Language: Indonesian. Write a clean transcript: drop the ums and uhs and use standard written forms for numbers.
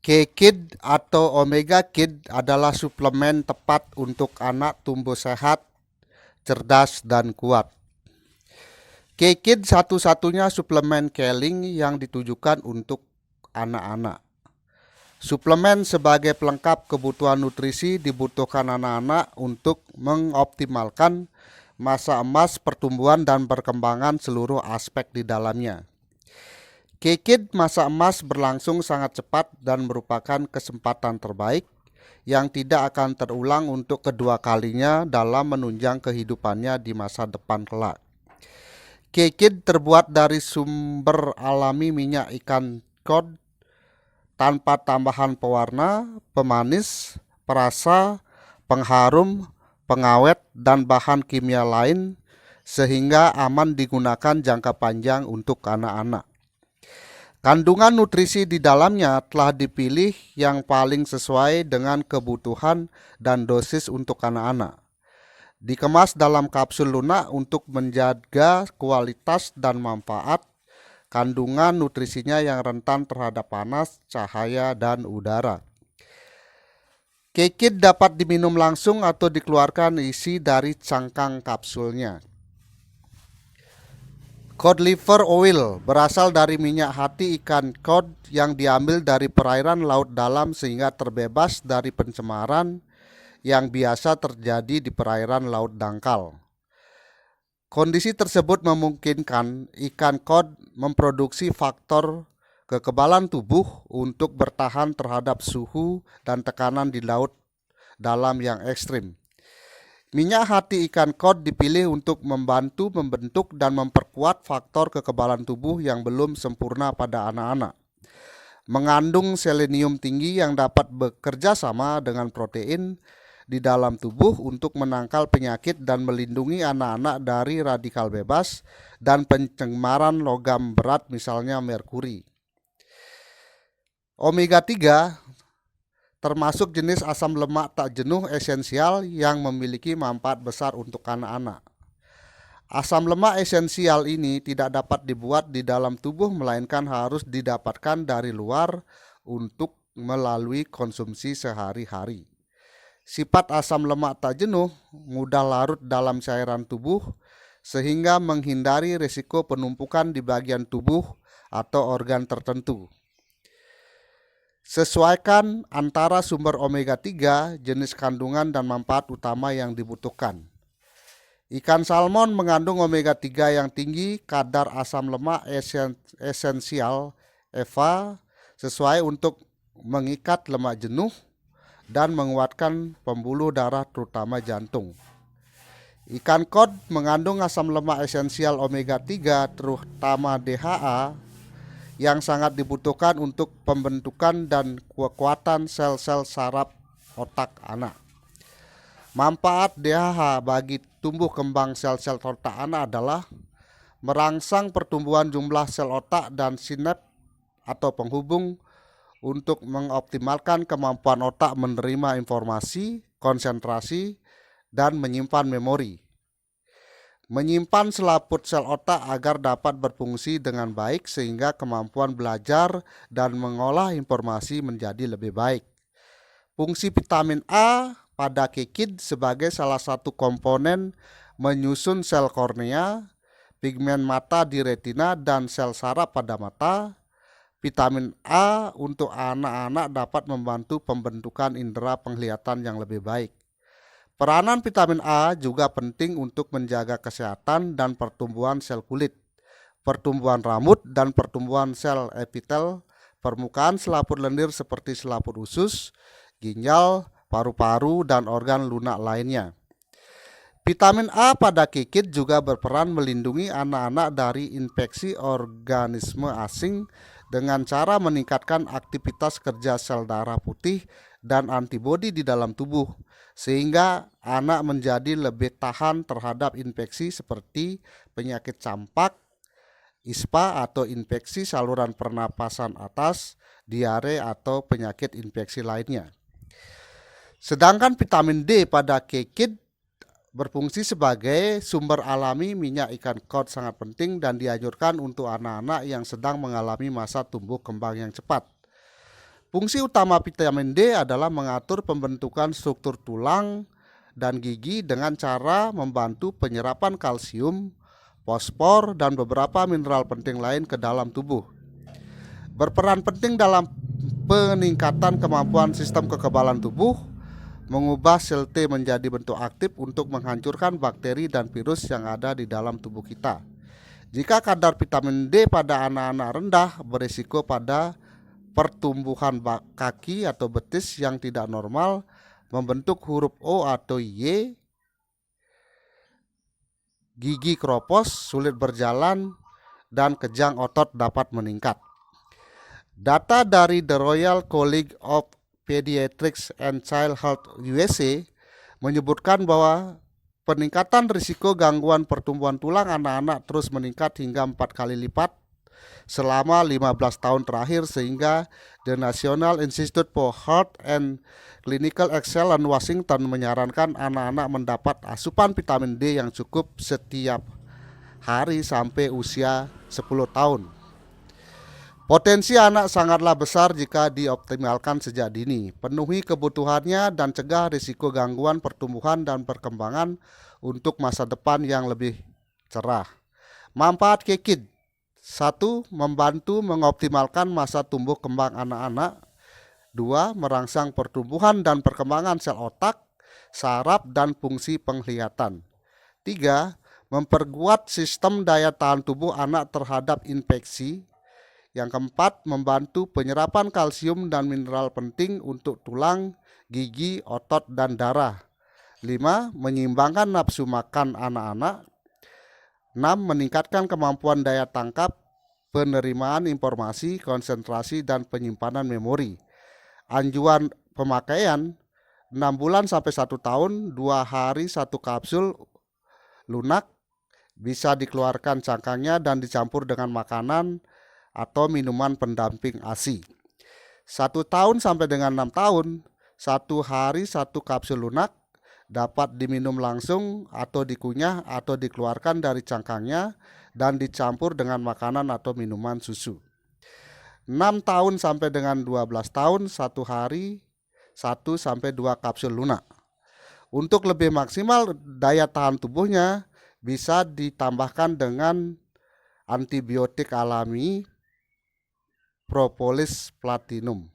K-Kid atau Omega Kid adalah suplemen tepat untuk anak tumbuh sehat, cerdas, dan kuat. K-Kid satu-satunya suplemen keling yang ditujukan untuk anak-anak. Suplemen sebagai pelengkap kebutuhan nutrisi dibutuhkan anak-anak untuk mengoptimalkan masa emas pertumbuhan dan perkembangan seluruh aspek di dalamnya. K-Kid masa emas berlangsung sangat cepat dan merupakan kesempatan terbaik yang tidak akan terulang untuk kedua kalinya dalam menunjang kehidupannya di masa depan kelak. K-Kid terbuat dari sumber alami minyak ikan cod tanpa tambahan pewarna, pemanis, perasa, pengharum, pengawet, dan bahan kimia lain sehingga aman digunakan jangka panjang untuk anak-anak. Kandungan nutrisi di dalamnya telah dipilih yang paling sesuai dengan kebutuhan dan dosis untuk anak-anak. Dikemas dalam kapsul lunak untuk menjaga kualitas dan manfaat kandungan nutrisinya yang rentan terhadap panas, cahaya, dan udara. K-Kid dapat diminum langsung atau dikeluarkan isi dari cangkang kapsulnya. Cod liver oil berasal dari minyak hati ikan cod yang diambil dari perairan laut dalam sehingga terbebas dari pencemaran yang biasa terjadi di perairan laut dangkal. Kondisi tersebut memungkinkan ikan cod memproduksi faktor kekebalan tubuh untuk bertahan terhadap suhu dan tekanan di laut dalam yang ekstrim. Minyak hati ikan cod dipilih untuk membantu membentuk dan memperkuat faktor kekebalan tubuh yang belum sempurna pada anak-anak. Mengandung selenium tinggi yang dapat bekerja sama dengan protein di dalam tubuh untuk menangkal penyakit dan melindungi anak-anak dari radikal bebas dan pencemaran logam berat misalnya merkuri. Omega 3 termasuk jenis asam lemak tak jenuh esensial yang memiliki manfaat besar untuk anak-anak. Asam lemak esensial ini tidak dapat dibuat di dalam tubuh melainkan harus didapatkan dari luar untuk melalui konsumsi sehari-hari. Sifat asam lemak tak jenuh mudah larut dalam cairan tubuh sehingga menghindari risiko penumpukan di bagian tubuh atau organ tertentu. Sesuaikan antara sumber omega 3, jenis kandungan dan manfaat utama yang dibutuhkan. Ikan salmon mengandung omega 3 yang tinggi, kadar asam lemak esensial EVA sesuai untuk mengikat lemak jenuh dan menguatkan pembuluh darah terutama jantung. Ikan cod mengandung asam lemak esensial omega 3 terutama DHA yang sangat dibutuhkan untuk pembentukan dan kekuatan sel-sel saraf otak anak. Manfaat DHA bagi tumbuh kembang sel-sel otak anak adalah merangsang pertumbuhan jumlah sel otak dan sinap atau penghubung untuk mengoptimalkan kemampuan otak menerima informasi, konsentrasi, dan menyimpan memori. Menyimpan selaput sel otak agar dapat berfungsi dengan baik sehingga kemampuan belajar dan mengolah informasi menjadi lebih baik. Fungsi vitamin A pada K-Kid sebagai salah satu komponen menyusun sel kornea, pigmen mata di retina, dan sel saraf pada mata. Vitamin A untuk anak-anak dapat membantu pembentukan indera penglihatan yang lebih baik. Peranan vitamin A juga penting untuk menjaga kesehatan dan pertumbuhan sel kulit, pertumbuhan rambut, dan pertumbuhan sel epitel permukaan selaput lendir seperti selaput usus, ginjal, paru-paru, dan organ lunak lainnya. Vitamin A pada K-Kid juga berperan melindungi anak-anak dari infeksi organisme asing dengan cara meningkatkan aktivitas kerja sel darah putih dan antibodi di dalam tubuh, sehingga anak menjadi lebih tahan terhadap infeksi seperti penyakit campak, ISPA atau infeksi saluran pernapasan atas, diare atau penyakit infeksi lainnya. Sedangkan vitamin D pada K-Kid berfungsi sebagai sumber alami minyak ikan cod sangat penting dan dianjurkan untuk anak-anak yang sedang mengalami masa tumbuh kembang yang cepat. Fungsi utama vitamin D adalah mengatur pembentukan struktur tulang dan gigi dengan cara membantu penyerapan kalsium, fosfor, dan beberapa mineral penting lain ke dalam tubuh. Berperan penting dalam peningkatan kemampuan sistem kekebalan tubuh, mengubah sel T menjadi bentuk aktif untuk menghancurkan bakteri dan virus yang ada di dalam tubuh kita. Jika kadar vitamin D pada anak-anak rendah, berisiko pada pertumbuhan kaki atau betis yang tidak normal, membentuk huruf O atau Y, gigi keropos, sulit berjalan, dan kejang otot dapat meningkat. Data dari The Royal College of Pediatrics and Child Health USA menyebutkan bahwa peningkatan risiko gangguan pertumbuhan tulang anak-anak terus meningkat hingga 4 kali lipat selama 15 tahun terakhir, sehingga The National Institute for Health and Clinical Excellence Washington menyarankan anak-anak mendapat asupan vitamin D yang cukup setiap hari sampai usia 10 tahun. Potensi anak sangatlah besar jika dioptimalkan sejak dini. Penuhi kebutuhannya dan cegah risiko gangguan pertumbuhan dan perkembangan untuk masa depan yang lebih cerah. Manfaat KKID: 1. Membantu mengoptimalkan masa tumbuh kembang anak-anak. 2. Merangsang pertumbuhan dan perkembangan sel otak, saraf, dan fungsi penglihatan. 3. Memperkuat sistem daya tahan tubuh anak terhadap infeksi. Yang keempat, membantu penyerapan kalsium dan mineral penting untuk tulang, gigi, otot, dan darah. 5. Menyeimbangkan nafsu makan anak-anak. 6. Meningkatkan kemampuan daya tangkap, penerimaan informasi, konsentrasi, dan penyimpanan memori. Anjuran pemakaian 6 bulan sampai 1 tahun, 2 hari 1 kapsul lunak, bisa dikeluarkan cangkangnya dan dicampur dengan makanan atau minuman pendamping ASI. 1 tahun sampai dengan 6 tahun, 1 hari 1 kapsul lunak, dapat diminum langsung atau dikunyah atau dikeluarkan dari cangkangnya dan dicampur dengan makanan atau minuman susu. 6 tahun sampai dengan 12 tahun, 1 hari 1 sampai 2 kapsul lunak. Untuk lebih maksimal daya tahan tubuhnya, bisa ditambahkan dengan antibiotik alami Propolis platinum.